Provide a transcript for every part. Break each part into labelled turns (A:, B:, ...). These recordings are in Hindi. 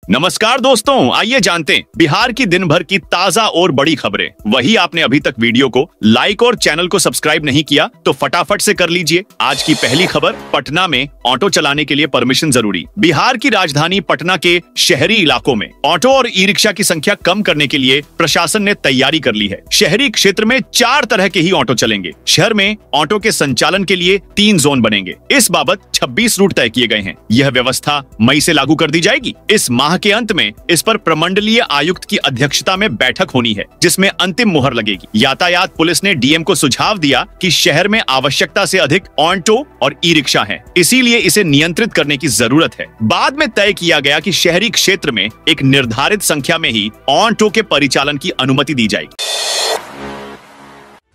A: नमस्कार दोस्तों, आइए जानते हैं बिहार की दिन भर की ताजा और बड़ी खबरें। वही आपने अभी तक वीडियो को लाइक और चैनल को सब्सक्राइब नहीं किया तो फटाफट से कर लीजिए। आज की पहली खबर, पटना में ऑटो चलाने के लिए परमिशन जरूरी। बिहार की राजधानी पटना के शहरी इलाकों में ऑटो और ई रिक्शा की संख्या कम करने के लिए प्रशासन ने तैयारी कर ली है। शहरी क्षेत्र में 4 तरह के ही ऑटो चलेंगे। शहर में ऑटो के संचालन के लिए 3 जोन बनेंगे। इस बाबत 26 रूट तय किए गए हैं। यह व्यवस्था मई से लागू कर दी जाएगी। इस माह के अंत में इस पर प्रमंडलीय आयुक्त की अध्यक्षता में बैठक होनी है, जिसमें अंतिम मुहर लगेगी। यातायात पुलिस ने डीएम को सुझाव दिया कि शहर में आवश्यकता से अधिक ऑटो और ई रिक्शा है, इसीलिए इसे नियंत्रित करने की जरूरत है। बाद में तय किया गया कि शहरी क्षेत्र में एक निर्धारित संख्या में ही ऑटो के परिचालन की अनुमति दी जाएगी।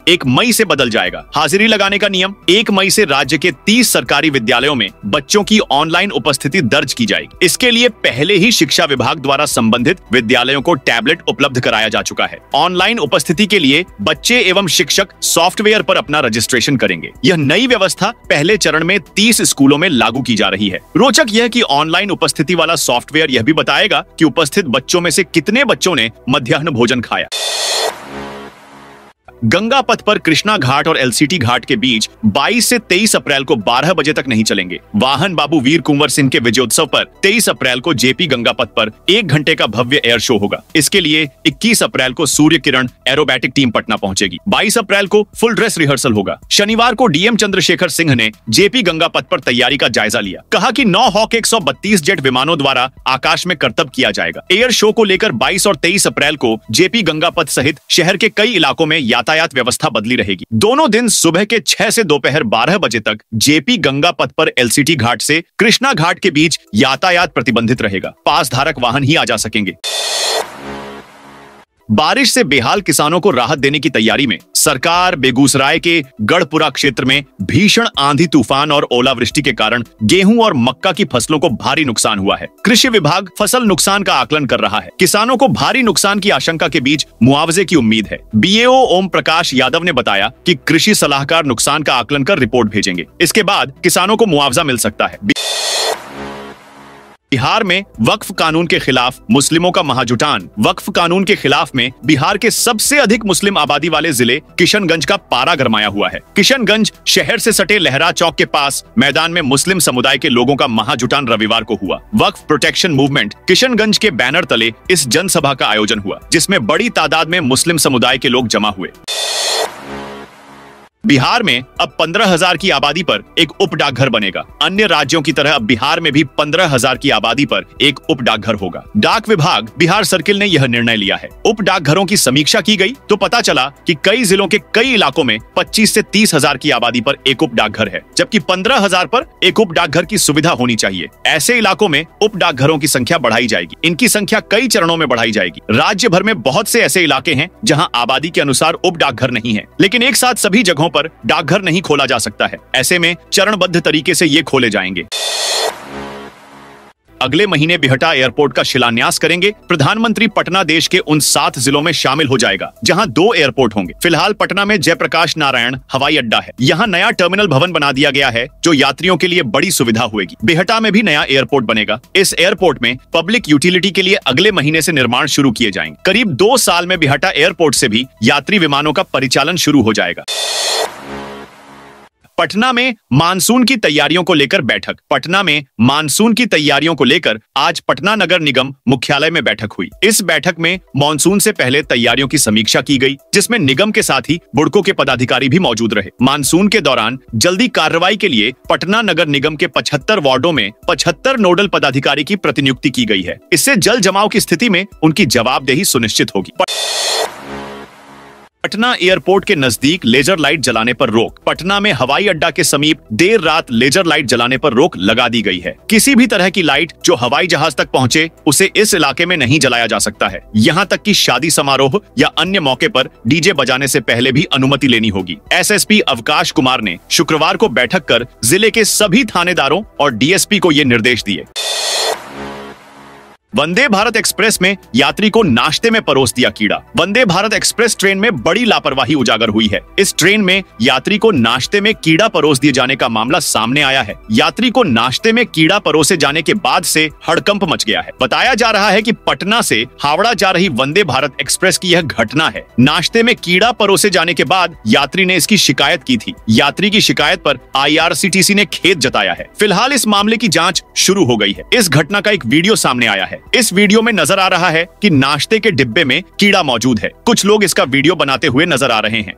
A: 1 मई से बदल जाएगा हाजिरी लगाने का नियम। 1 मई से राज्य के 30 सरकारी विद्यालयों में बच्चों की ऑनलाइन उपस्थिति दर्ज की जाएगी। इसके लिए पहले ही शिक्षा विभाग द्वारा संबंधित विद्यालयों को टैबलेट उपलब्ध कराया जा चुका है। ऑनलाइन उपस्थिति के लिए बच्चे एवं शिक्षक सॉफ्टवेयर पर अपना रजिस्ट्रेशन करेंगे। यह नई व्यवस्था पहले चरण में 30 स्कूलों में लागू की जा रही है। रोचक यह कि ऑनलाइन उपस्थिति वाला सॉफ्टवेयर यह भी बताएगा कि उपस्थित बच्चों में से कितने बच्चों ने मध्याह्न भोजन खाया। गंगा पथ पर कृष्णा घाट और एलसीटी घाट के बीच 22 से 23 अप्रैल को 12 बजे तक नहीं चलेंगे। वाहन बाबू वीर कुंवर सिंह के विजयोत्सव पर 23 अप्रैल को जेपी गंगा पथ पर 1 घंटे का भव्य एयर शो होगा। इसके लिए 21 अप्रैल को सूर्य किरण एरोबैटिक टीम पटना पहुंचेगी। 22 अप्रैल को फुल ड्रेस रिहर्सल होगा। शनिवार को डीएम चंद्रशेखर सिंह ने जेपी गंगा पथ पर तैयारी का जायजा लिया। कहा कि 9 हॉक 132 जेट विमानों द्वारा आकाश में करतब किया जाएगा। एयर शो को लेकर 22 और 23 अप्रैल को जेपी गंगा पथ सहित शहर के कई इलाकों में यातायात व्यवस्था बदली रहेगी। दोनों दिन सुबह के 6 से दोपहर 12 बजे तक जेपी गंगा पथ पर एलसीटी घाट से कृष्णा घाट के बीच यातायात प्रतिबंधित रहेगा। पास धारक वाहन ही आ जा सकेंगे। बारिश से बेहाल किसानों को राहत देने की तैयारी में सरकार बेगूसराय के गढ़पुरा क्षेत्र में भीषण आंधी तूफान और ओलावृष्टि के कारण गेहूं और मक्का की फसलों को भारी नुकसान हुआ है। कृषि विभाग फसल नुकसान का आकलन कर रहा है। किसानों को भारी नुकसान की आशंका के बीच मुआवजे की उम्मीद है। बीएओ ओम प्रकाश यादव ने बताया कि कृषि सलाहकार नुकसान का आकलन कर रिपोर्ट भेजेंगे। इसके बाद किसानों को मुआवजा मिल सकता है। बिहार में वक्फ कानून के खिलाफ मुस्लिमों का महाजुटान। वक्फ कानून के खिलाफ में बिहार के सबसे अधिक मुस्लिम आबादी वाले जिले किशनगंज का पारा गरमाया हुआ है। किशनगंज शहर से सटे लहरा चौक के पास मैदान में मुस्लिम समुदाय के लोगों का महाजुटान रविवार को हुआ। वक्फ प्रोटेक्शन मूवमेंट किशनगंज के बैनर तले इस जनसभा का आयोजन हुआ, जिसमें बड़ी तादाद में मुस्लिम समुदाय के लोग जमा हुए। बिहार में अब 15,000 की आबादी पर एक उप डाकघर बनेगा। अन्य राज्यों की तरह अब बिहार में भी 15,000 की आबादी पर एक उप डाकघर होगा। डाक विभाग बिहार सर्किल ने यह निर्णय लिया है। उप डाकघरों की समीक्षा की गई तो पता चला कि कई जिलों के कई इलाकों में 25 से 30,000 की आबादी पर एक उप डाकघर है, जबकि 15,000 पर एक उप डाकघर की सुविधा होनी चाहिए। ऐसे इलाकों में उप डाकघरों की संख्या बढ़ाई जाएगी। इनकी संख्या कई चरणों में बढ़ाई जाएगी। राज्य भर में बहुत से ऐसे इलाके हैं जहां आबादी के अनुसार उप डाकघर नहीं है, लेकिन एक साथ सभी जगहों पर डाकघर नहीं खोला जा सकता है। ऐसे में चरणबद्ध तरीके से ये खोले जाएंगे। अगले महीने बिहटा एयरपोर्ट का शिलान्यास करेंगे प्रधानमंत्री। पटना देश के उन 7 जिलों में शामिल हो जाएगा जहां 2 एयरपोर्ट होंगे। फिलहाल पटना में जयप्रकाश नारायण हवाई अड्डा है। यहां नया टर्मिनल भवन बना दिया गया है, जो यात्रियों के लिए बड़ी सुविधा होगी। बिहटा में भी नया एयरपोर्ट बनेगा। इस एयरपोर्ट में पब्लिक यूटिलिटी के लिए अगले महीने से निर्माण शुरू किए जाएंगे। करीब 2 साल में बिहटा एयरपोर्ट से भी यात्री विमानों का परिचालन शुरू हो जाएगा। पटना में मानसून की तैयारियों को लेकर बैठक। पटना में मानसून की तैयारियों को लेकर आज पटना नगर निगम मुख्यालय में बैठक हुई। इस बैठक में मानसून से पहले तैयारियों की समीक्षा की गई, जिसमें निगम के साथ ही बुड़को के पदाधिकारी भी मौजूद रहे। मानसून के दौरान जल्दी कार्रवाई के लिए पटना नगर निगम के 75 वार्डों में 75 नोडल पदाधिकारी की प्रतिनियुक्ति की गई है। इससे जल जमाव की स्थिति में उनकी जवाबदेही सुनिश्चित होगी। पटना एयरपोर्ट के नजदीक लेजर लाइट जलाने पर रोक। पटना में हवाई अड्डा के समीप देर रात लेजर लाइट जलाने पर रोक लगा दी गई है। किसी भी तरह की लाइट जो हवाई जहाज तक पहुंचे उसे इस इलाके में नहीं जलाया जा सकता है। यहां तक कि शादी समारोह या अन्य मौके पर डीजे बजाने से पहले भी अनुमति लेनी होगी। एसएसपी अवकाश कुमार ने शुक्रवार को बैठक कर जिले के सभी थानेदारों और डीएसपी को ये निर्देश दिए। वंदे भारत एक्सप्रेस में यात्री को नाश्ते में परोस दिया कीड़ा। वंदे भारत एक्सप्रेस ट्रेन में बड़ी लापरवाही उजागर हुई है। इस ट्रेन में यात्री को नाश्ते में कीड़ा परोस दिए जाने का मामला सामने आया है। यात्री को नाश्ते में कीड़ा परोसे जाने के बाद से हड़कंप मच गया है। बताया जा रहा है कि पटना से हावड़ा जा रही वंदे भारत एक्सप्रेस की यह घटना है। नाश्ते में कीड़ा परोसे जाने के बाद यात्री ने इसकी शिकायत की थी। यात्री की शिकायत पर IRCTC ने खेद जताया है। फिलहाल इस मामले की जांच शुरू हो गई है। इस घटना का एक वीडियो सामने आया है। इस वीडियो में नजर आ रहा है कि नाश्ते के डिब्बे में कीड़ा मौजूद है। कुछ लोग इसका वीडियो बनाते हुए नजर आ रहे हैं।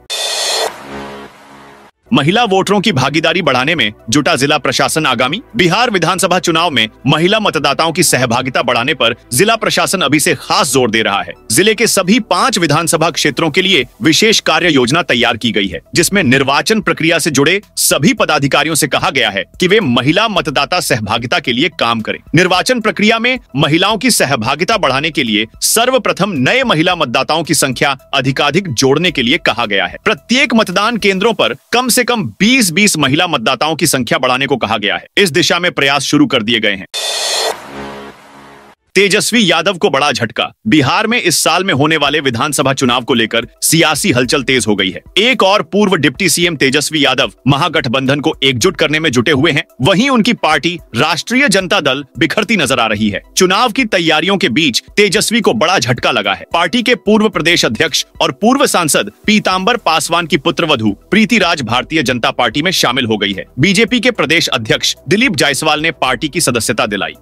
A: महिला वोटरों की भागीदारी बढ़ाने में जुटा जिला प्रशासन। आगामी बिहार विधानसभा चुनाव में महिला मतदाताओं की सहभागिता बढ़ाने पर जिला प्रशासन अभी से खास जोर दे रहा है। जिले के सभी 5 विधानसभा क्षेत्रों के लिए विशेष कार्य योजना तैयार की गई है, जिसमें निर्वाचन प्रक्रिया से जुड़े सभी पदाधिकारियों से कहा गया है कि वे महिला मतदाता सहभागिता के लिए काम करें। निर्वाचन प्रक्रिया में महिलाओं की सहभागिता बढ़ाने के लिए सर्वप्रथम नए महिला मतदाताओं की संख्या अधिकाधिक जोड़ने के लिए कहा गया है। प्रत्येक मतदान केंद्रों पर कम से कम 20-20 महिला मतदाताओं की संख्या बढ़ाने को कहा गया है। इस दिशा में प्रयास शुरू कर दिए गए हैं। तेजस्वी यादव को बड़ा झटका। बिहार में इस साल में होने वाले विधानसभा चुनाव को लेकर सियासी हलचल तेज हो गई है। एक और पूर्व डिप्टी सीएम तेजस्वी यादव महागठबंधन को एकजुट करने में जुटे हुए हैं। वहीं उनकी पार्टी राष्ट्रीय जनता दल बिखरती नजर आ रही है। चुनाव की तैयारियों के बीच तेजस्वी को बड़ा झटका लगा है। पार्टी के पूर्व प्रदेश अध्यक्ष और पूर्व सांसद पीतांबर पासवान की पुत्रवधू प्रीति राज भारतीय जनता पार्टी में शामिल हो गई है। बीजेपी के प्रदेश अध्यक्ष दिलीप जायसवाल ने पार्टी की सदस्यता दिलाई।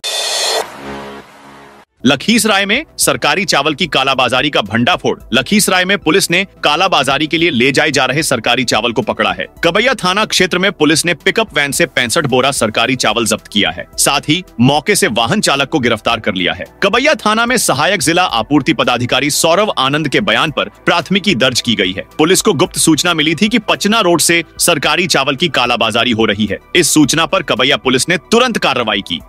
A: लखीसराय में सरकारी चावल की कालाबाजारी का भंडाफोड़। लखीसराय में पुलिस ने कालाबाजारी के लिए ले जाए जा रहे सरकारी चावल को पकड़ा है। कबैया थाना क्षेत्र में पुलिस ने पिकअप वैन से 65 बोरा सरकारी चावल जब्त किया है। साथ ही मौके से वाहन चालक को गिरफ्तार कर लिया है। कबैया थाना में सहायक जिला आपूर्ति पदाधिकारी सौरभ आनंद के बयान पर प्राथमिकी दर्ज की गई है। पुलिस को गुप्त सूचना मिली थी कि पचना रोड से सरकारी चावल की कालाबाजारी हो रही है। इस सूचना पर कबैया पुलिस ने तुरंत कार्रवाई की।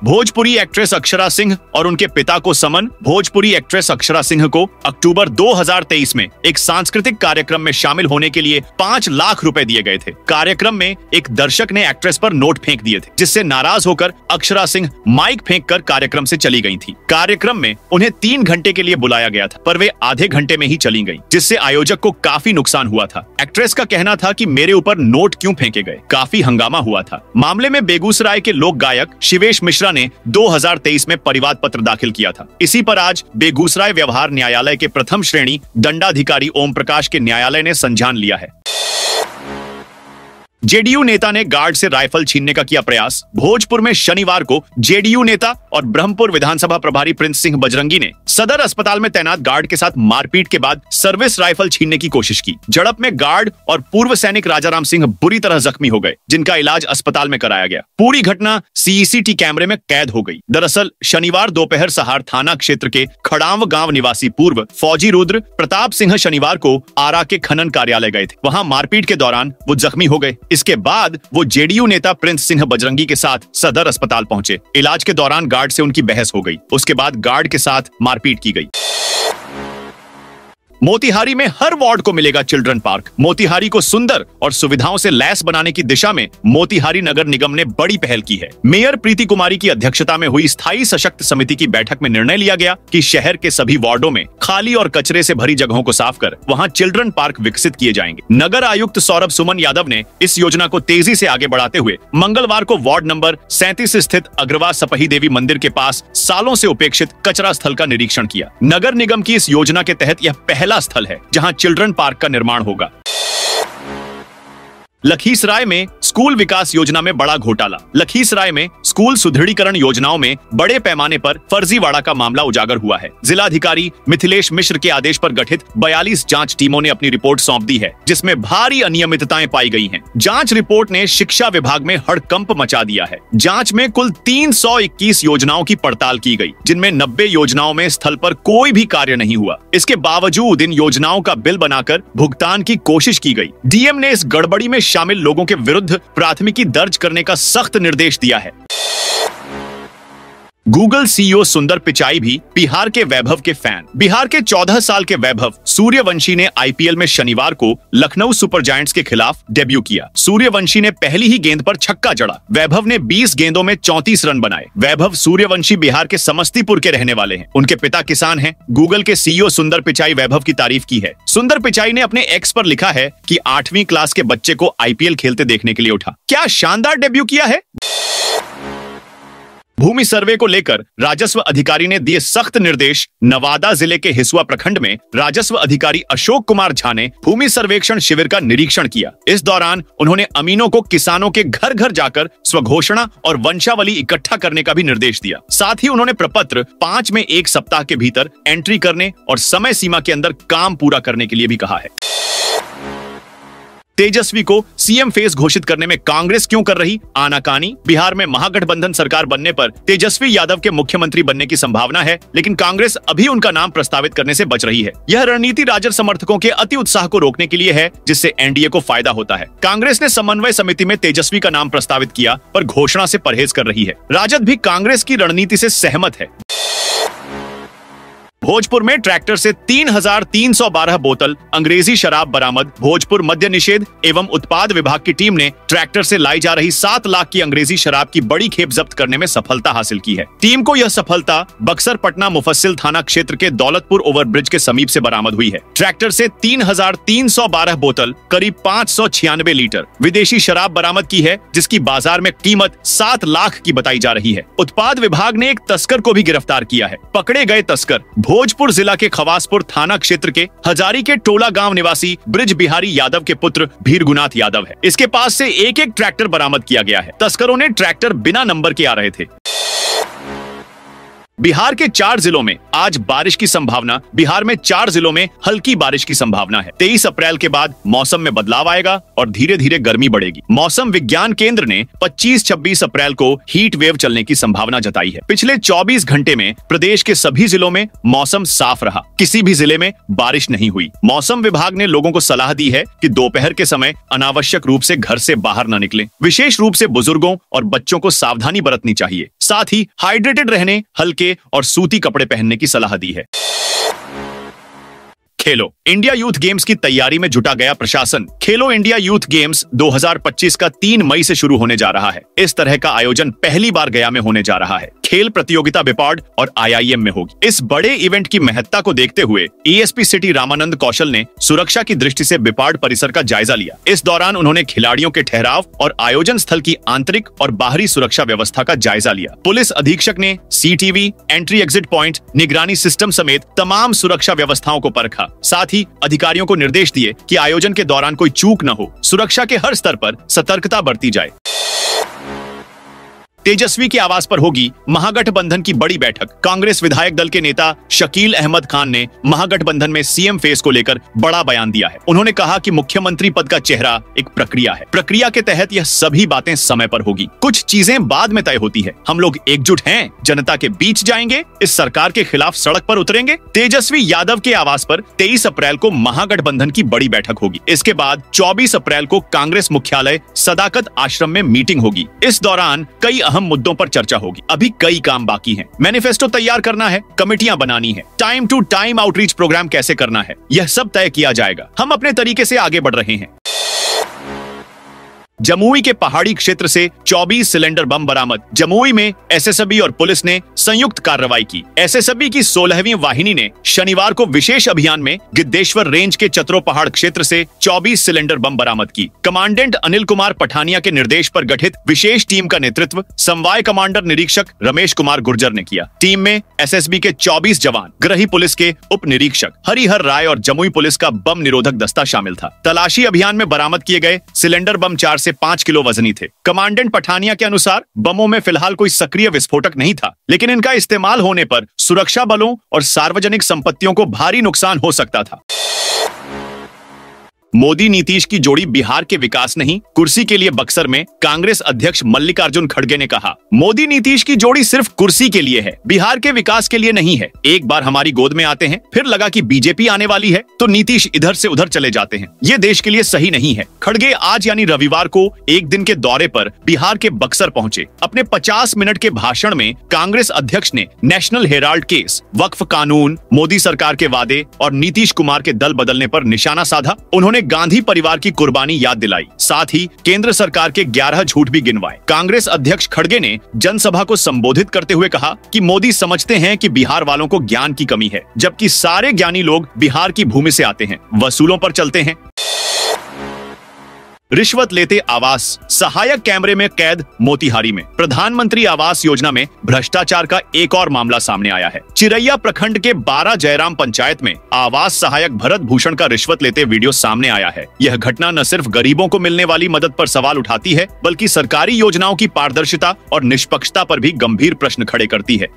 A: भोजपुरी एक्ट्रेस अक्षरा सिंह और उनके पिता को समन। भोजपुरी एक्ट्रेस अक्षरा सिंह को अक्टूबर 2023 में एक सांस्कृतिक कार्यक्रम में शामिल होने के लिए 5 लाख रुपए दिए गए थे। कार्यक्रम में एक दर्शक ने एक्ट्रेस पर नोट फेंक दिए थे, जिससे नाराज होकर अक्षरा सिंह माइक फेंककर कार्यक्रम से चली गई थी। कार्यक्रम में उन्हें 3 घंटे के लिए बुलाया गया था, पर वे आधे घंटे में ही चली गईं, जिससे आयोजक को काफी नुकसान हुआ था। एक्ट्रेस का कहना था कि मेरे ऊपर नोट क्यों फेंके गए। काफी हंगामा हुआ था। मामले में बेगूसराय के लोक गायक शिवेश मिश्रा ने 2023 में परिवाद पत्र दाखिल किया था। इसी पर आज बेगूसराय व्यवहार न्यायालय के प्रथम श्रेणी दंडाधिकारी ओम प्रकाश के न्यायालय ने संज्ञान लिया है। जेडीयू नेता ने गार्ड से राइफल छीनने का किया प्रयास। भोजपुर में शनिवार को जेडीयू नेता और ब्रह्मपुर विधानसभा प्रभारी प्रिंस सिंह बजरंगी ने सदर अस्पताल में तैनात गार्ड के साथ मारपीट के बाद सर्विस राइफल छीनने की कोशिश की। झड़प में गार्ड और पूर्व सैनिक राजाराम सिंह बुरी तरह जख्मी हो गए, जिनका इलाज अस्पताल में कराया गया। पूरी घटना CCTV कैमरे में कैद हो गई। दरअसल शनिवार दोपहर सहार थाना क्षेत्र के खड़ाव गांव निवासी पूर्व फौजी रुद्र प्रताप सिंह शनिवार को आरा के खनन कार्यालय गए थे। वहां मारपीट के दौरान वो जख्मी हो गए। इसके बाद वो जेडीयू नेता प्रिंस सिंह बजरंगी के साथ सदर अस्पताल पहुंचे। इलाज के दौरान गार्ड से उनकी बहस हो गई। उसके बाद गार्ड के साथ मारपीट की गई। मोतिहारी में हर वार्ड को मिलेगा चिल्ड्रन पार्क। मोतिहारी को सुंदर और सुविधाओं से लैस बनाने की दिशा में मोतिहारी नगर निगम ने बड़ी पहल की है। मेयर प्रीति कुमारी की अध्यक्षता में हुई स्थायी सशक्त समिति की बैठक में निर्णय लिया गया कि शहर के सभी वार्डों में खाली और कचरे से भरी जगहों को साफ कर वहां चिल्ड्रन पार्क विकसित किए जाएंगे। नगर आयुक्त सौरभ सुमन यादव ने इस योजना को तेजी से आगे बढ़ाते हुए मंगलवार को वार्ड नंबर 37 स्थित अग्रवा सपही देवी मंदिर के पास सालों से उपेक्षित कचरा स्थल का निरीक्षण किया। नगर निगम की इस योजना के तहत यह पहला स्थल है जहां चिल्ड्रन पार्क का निर्माण होगा। लखीसराय में स्कूल विकास योजना में बड़ा घोटाला। लखीसराय में स्कूल सुदृढ़ीकरण योजनाओं में बड़े पैमाने पर फर्जीवाड़ा का मामला उजागर हुआ है। जिलाधिकारी मिथिलेश मिश्र के आदेश पर गठित 42 जांच टीमों ने अपनी रिपोर्ट सौंप दी है, जिसमें भारी अनियमितताएं पाई गई हैं। जांच रिपोर्ट ने शिक्षा विभाग में हड़कंप मचा दिया है। जांच में कुल 321 योजनाओं की पड़ताल की गई, जिनमें 90 योजनाओं में स्थल पर कोई भी कार्य नहीं हुआ। इसके बावजूद इन योजनाओं का बिल बनाकर भुगतान की कोशिश की गई। डीएम ने इस गड़बड़ी में शामिल लोगों के विरुद्ध प्राथमिकी दर्ज करने का सख्त निर्देश दिया है। गूगल सीईओ सुंदर पिचाई भी बिहार के वैभव के फैन। बिहार के 14 साल के वैभव सूर्यवंशी ने आईपीएल में शनिवार को लखनऊ सुपर जायंट्स के खिलाफ डेब्यू किया। सूर्यवंशी ने पहली ही गेंद पर छक्का जड़ा। वैभव ने 20 गेंदों में 34 रन बनाए। वैभव सूर्यवंशी बिहार के समस्तीपुर के रहने वाले हैं। उनके पिता किसान हैं। गूगल के सीईओ सुंदर पिचाई वैभव की तारीफ की है। सुंदर पिचाई ने अपने एक्स पर लिखा है कि 8वीं क्लास के बच्चे को आईपीएल खेलते देखने के लिए उठा। क्या शानदार डेब्यू किया है। भूमि सर्वे को लेकर राजस्व अधिकारी ने दिए सख्त निर्देश। नवादा जिले के हिसुआ प्रखंड में राजस्व अधिकारी अशोक कुमार झा ने भूमि सर्वेक्षण शिविर का निरीक्षण किया। इस दौरान उन्होंने अमीनों को किसानों के घर घर जाकर स्वघोषणा और वंशावली इकट्ठा करने का भी निर्देश दिया। साथ ही उन्होंने प्रपत्र 5 में 1 सप्ताह के भीतर एंट्री करने और समय सीमा के अंदर काम पूरा करने के लिए भी कहा है। तेजस्वी को सीएम फेस घोषित करने में कांग्रेस क्यों कर रही आनाकानी। बिहार में महागठबंधन सरकार बनने पर तेजस्वी यादव के मुख्यमंत्री बनने की संभावना है, लेकिन कांग्रेस अभी उनका नाम प्रस्तावित करने से बच रही है। यह रणनीति राजद समर्थकों के अति उत्साह को रोकने के लिए है, जिससे एनडीए को फायदा होता है। कांग्रेस ने समन्वय समिति में तेजस्वी का नाम प्रस्तावित किया, पर घोषणा से परहेज कर रही है। राजद भी कांग्रेस की रणनीति से सहमत है। भोजपुर में ट्रैक्टर से 3,312 बोतल अंग्रेजी शराब बरामद। भोजपुर मद्य निषेध एवं उत्पाद विभाग की टीम ने ट्रैक्टर से लाई जा रही 7 लाख की अंग्रेजी शराब की बड़ी खेप जब्त करने में सफलता हासिल की है। टीम को यह सफलता बक्सर पटना मुफस्सिल थाना क्षेत्र के दौलतपुर ओवरब्रिज के समीप से बरामद हुई है। ट्रैक्टर से 3,312 बोतल करीब 596 लीटर विदेशी शराब बरामद की है, जिसकी बाजार में कीमत 7 लाख की बताई जा रही है। उत्पाद विभाग ने एक तस्कर को भी गिरफ्तार किया है। पकड़े गए तस्कर भोजपुर जिला के खवासपुर थाना क्षेत्र के हजारी के टोला गांव निवासी ब्रिज बिहारी यादव के पुत्र भीरगुनाथ यादव है। इसके पास से एक ट्रैक्टर बरामद किया गया है। तस्करों ने ट्रैक्टर बिना नंबर के आ रहे थे। बिहार के 4 जिलों में आज बारिश की संभावना। बिहार में 4 जिलों में हल्की बारिश की संभावना है। 23 अप्रैल के बाद मौसम में बदलाव आएगा और धीरे धीरे गर्मी बढ़ेगी। मौसम विज्ञान केंद्र ने 25-26 अप्रैल को हीट वेव चलने की संभावना जताई है। पिछले 24 घंटे में प्रदेश के सभी जिलों में मौसम साफ रहा। किसी भी जिले में बारिश नहीं हुई। मौसम विभाग ने लोगों को सलाह दी है कि दोपहर के समय अनावश्यक रूप से घर से बाहर न निकलें। विशेष रूप से बुजुर्गों और बच्चों को सावधानी बरतनी चाहिए। साथ ही हाइड्रेटेड रहने, हल्के और सूती कपड़े पहनने की सलाह दी है। खेलो इंडिया यूथ गेम्स की तैयारी में जुटा गया प्रशासन। खेलो इंडिया यूथ गेम्स 2025 का 3 मई से शुरू होने जा रहा है। इस तरह का आयोजन पहली बार गया में होने जा रहा है। खेल प्रतियोगिता बिपाड और आईआईएम में होगी। इस बड़े इवेंट की महत्ता को देखते हुए एएसपी सिटी रामानंद कौशल ने सुरक्षा की दृष्टि से बिपाड परिसर का जायजा लिया। इस दौरान उन्होंने खिलाड़ियों के ठहराव और आयोजन स्थल की आंतरिक और बाहरी सुरक्षा व्यवस्था का जायजा लिया। पुलिस अधीक्षक ने सीटीवी, एंट्री एग्जिट पॉइंट, निगरानी सिस्टम समेत तमाम सुरक्षा व्यवस्थाओं को परखा। साथ ही अधिकारियों को निर्देश दिए कि आयोजन के दौरान कोई चूक न हो। सुरक्षा के हर स्तर पर सतर्कता बरती जाए। तेजस्वी के आवास पर होगी महागठबंधन की बड़ी बैठक। कांग्रेस विधायक दल के नेता शकील अहमद खान ने महागठबंधन में सीएम फेस को लेकर बड़ा बयान दिया है। उन्होंने कहा कि मुख्यमंत्री पद का चेहरा एक प्रक्रिया है। प्रक्रिया के तहत यह सभी बातें समय पर होगी। कुछ चीजें बाद में तय होती है। हम लोग एकजुट हैं, जनता के बीच जाएंगे, इस सरकार के खिलाफ सड़क पर उतरेंगे। तेजस्वी यादव के आवास पर 23 अप्रैल को महागठबंधन की बड़ी बैठक होगी। इसके बाद 24 अप्रैल को कांग्रेस मुख्यालय सदाकत आश्रम में मीटिंग होगी। इस दौरान कई अहम मुद्दों पर चर्चा होगी। अभी कई काम बाकी हैं। मैनिफेस्टो तैयार करना है, कमेटियां बनानी है, time to time outreach program कैसे करना है, यह सब तय किया जाएगा। हम अपने तरीके से आगे बढ़ रहे हैं। जमुई के पहाड़ी क्षेत्र से 24 सिलेंडर बम बरामद। जमुई में एसएसबी और पुलिस ने संयुक्त कार्रवाई की। एसएसबी की 16वीं वाहिनी ने शनिवार को विशेष अभियान में गिद्देश्वर रेंज के चतरो पहाड़ क्षेत्र से 24 सिलेंडर बम बरामद की। कमांडेंट अनिल कुमार पठानिया के निर्देश पर गठित विशेष टीम का नेतृत्व समवाय कमांडर निरीक्षक रमेश कुमार गुर्जर ने किया। टीम में एसएसबी के 24 जवान, गृही पुलिस के उप निरीक्षक हरिहर राय और जमुई पुलिस का बम निरोधक दस्ता शामिल था। तलाशी अभियान में बरामद किए गए सिलेंडर बम 4 से 5 किलो वजनी थे। कमांडेंट पठानिया के अनुसार बमों में फिलहाल कोई सक्रिय विस्फोटक नहीं था, लेकिन इनका इस्तेमाल होने पर सुरक्षा बलों और सार्वजनिक संपत्तियों को भारी नुकसान हो सकता था। मोदी नीतीश की जोड़ी बिहार के विकास नहीं, कुर्सी के लिए बक्सर में कांग्रेस अध्यक्ष मल्लिकार्जुन खड़गे ने कहा, मोदी नीतीश की जोड़ी सिर्फ कुर्सी के लिए है, बिहार के विकास के लिए नहीं है। एक बार हमारी गोद में आते हैं, फिर लगा कि बीजेपी आने वाली है तो नीतीश इधर से उधर चले जाते हैं। ये देश के लिए सही नहीं है। खड़गे आज यानी रविवार को एक दिन के दौरे पर बिहार के बक्सर पहुंचे। अपने 50 मिनट के भाषण में कांग्रेस अध्यक्ष ने नेशनल हेराल्ड केस, वक्फ कानून, मोदी सरकार के वादे और नीतीश कुमार के दल बदलने पर निशाना साधा। उन्होंने गांधी परिवार की कुर्बानी याद दिलाई, साथ ही केंद्र सरकार के 11 झूठ भी गिनवाए। कांग्रेस अध्यक्ष खड़गे ने जनसभा को संबोधित करते हुए कहा कि मोदी समझते हैं कि बिहार वालों को ज्ञान की कमी है, जबकि सारे ज्ञानी लोग बिहार की भूमि से आते हैं, वसूलों पर चलते हैं। रिश्वत लेते आवास सहायक कैमरे में कैद मोतिहारी में। प्रधानमंत्री आवास योजना में भ्रष्टाचार का एक और मामला सामने आया है। चिरैया प्रखंड के 12 जयराम पंचायत में आवास सहायक भरत भूषण का रिश्वत लेते वीडियो सामने आया है। यह घटना न सिर्फ गरीबों को मिलने वाली मदद पर सवाल उठाती है, बल्कि सरकारी योजनाओं की पारदर्शिता और निष्पक्षता पर भी गंभीर प्रश्न खड़े करती है।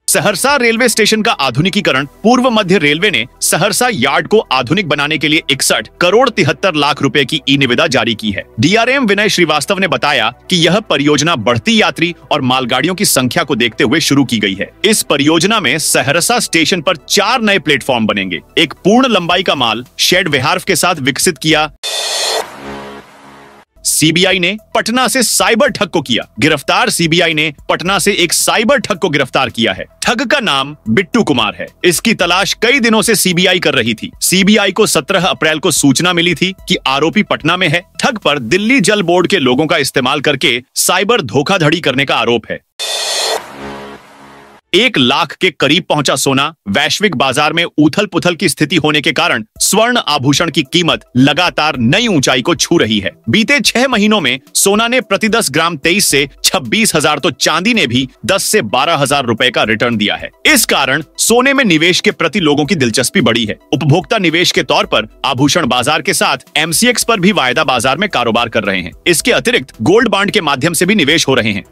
A: सहरसा रेलवे स्टेशन का आधुनिकीकरण। पूर्व मध्य रेलवे ने सहरसा यार्ड को आधुनिक बनाने के लिए 61 करोड़ 73 लाख रुपए की ई निविदा जारी की है। डीआरएम विनय श्रीवास्तव ने बताया कि यह परियोजना बढ़ती यात्री और मालगाड़ियों की संख्या को देखते हुए शुरू की गई है। इस परियोजना में सहरसा स्टेशन पर 4 नए प्लेटफॉर्म बनेंगे। एक पूर्ण लंबाई का माल शेड विहार के साथ विकसित किया। सीबीआई ने पटना से साइबर ठग को किया गिरफ्तार। सीबीआई ने पटना से एक साइबर ठग को गिरफ्तार किया है। ठग का नाम बिट्टू कुमार है। इसकी तलाश कई दिनों से सीबीआई कर रही थी। सीबीआई को 17 अप्रैल को सूचना मिली थी कि आरोपी पटना में है। ठग पर दिल्ली जल बोर्ड के लोगों का इस्तेमाल करके साइबर धोखाधड़ी करने का आरोप है। 1 लाख के करीब पहुंचा सोना। वैश्विक बाजार में उथल पुथल की स्थिति होने के कारण स्वर्ण आभूषण की कीमत लगातार नई ऊंचाई को छू रही है। बीते 6 महीनों में सोना ने प्रति 10 ग्राम 23 से 26,000 तो चांदी ने भी 10 से 12,000 रुपए का रिटर्न दिया है। इस कारण सोने में निवेश के प्रति लोगों की दिलचस्पी बढ़ी है। उपभोक्ता निवेश के तौर पर आभूषण बाजार के साथ एमसीएक्स पर भी वायदा बाजार में कारोबार कर रहे हैं। इसके अतिरिक्त गोल्ड बॉन्ड के माध्यम से भी निवेश हो रहे हैं।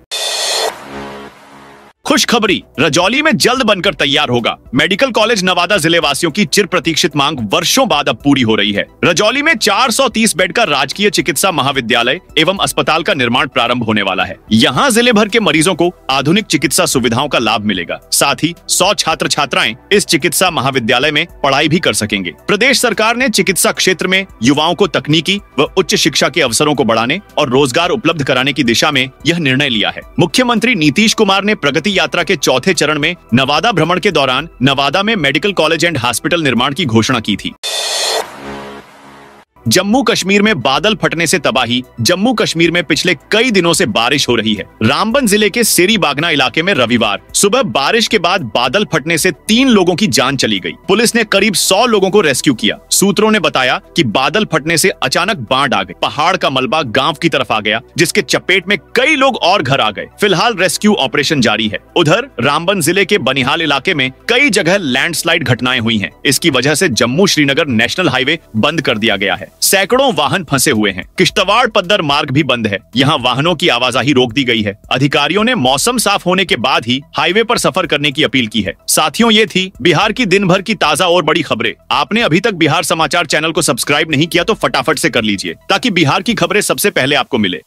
A: खुशखबरी, रजौली में जल्द बनकर तैयार होगा। मेडिकल कॉलेज नवादा जिले वासियों की चिर प्रतीक्षित मांग वर्षों बाद अब पूरी हो रही है। रजौली में 430 बेड का राजकीय चिकित्सा महाविद्यालय एवं अस्पताल का निर्माण प्रारंभ होने वाला है। यहाँ जिले भर के मरीजों को आधुनिक चिकित्सा सुविधाओं का लाभ मिलेगा। साथ ही 100 छात्र छात्राएं इस चिकित्सा महाविद्यालय में पढ़ाई भी कर सकेंगे। प्रदेश सरकार ने चिकित्सा क्षेत्र में युवाओं को तकनीकी व उच्च शिक्षा के अवसरों को बढ़ाने और रोजगार उपलब्ध कराने की दिशा में यह निर्णय लिया है। मुख्यमंत्री नीतीश कुमार ने प्रगति यात्रा के चौथे चरण में नवादा भ्रमण के दौरान नवादा में मेडिकल कॉलेज एंड हॉस्पिटल निर्माण की घोषणा की थी। जम्मू कश्मीर में बादल फटने से तबाही। जम्मू कश्मीर में पिछले कई दिनों से बारिश हो रही है। रामबन जिले के सेरी बागना इलाके में रविवार सुबह बारिश के बाद बादल फटने से 3 लोगों की जान चली गई। पुलिस ने करीब 100 लोगों को रेस्क्यू किया। सूत्रों ने बताया कि बादल फटने से अचानक बाढ़ आ गई। पहाड़ का मलबा गांव की तरफ आ गया, जिसके चपेट में कई लोग और घर आ गए। फिलहाल रेस्क्यू ऑपरेशन जारी है। उधर रामबन जिले के बनिहाल इलाके में कई जगह लैंडस्लाइड घटनाएं हुई हैं। इसकी वजह से जम्मू श्रीनगर नेशनल हाईवे बंद कर दिया गया है। सैकड़ों वाहन फंसे हुए हैं। किश्तवाड़ पद्दर मार्ग भी बंद है। यहाँ वाहनों की आवाजाही रोक दी गई है। अधिकारियों ने मौसम साफ होने के बाद ही हाईवे पर सफर करने की अपील की है। साथियों, ये थी बिहार की दिन भर की ताजा और बड़ी खबरें। आपने अभी तक बिहार समाचार चैनल को सब्सक्राइब नहीं किया तो फटाफट से कर लीजिए, ताकि बिहार की खबरें सबसे पहले आपको मिले।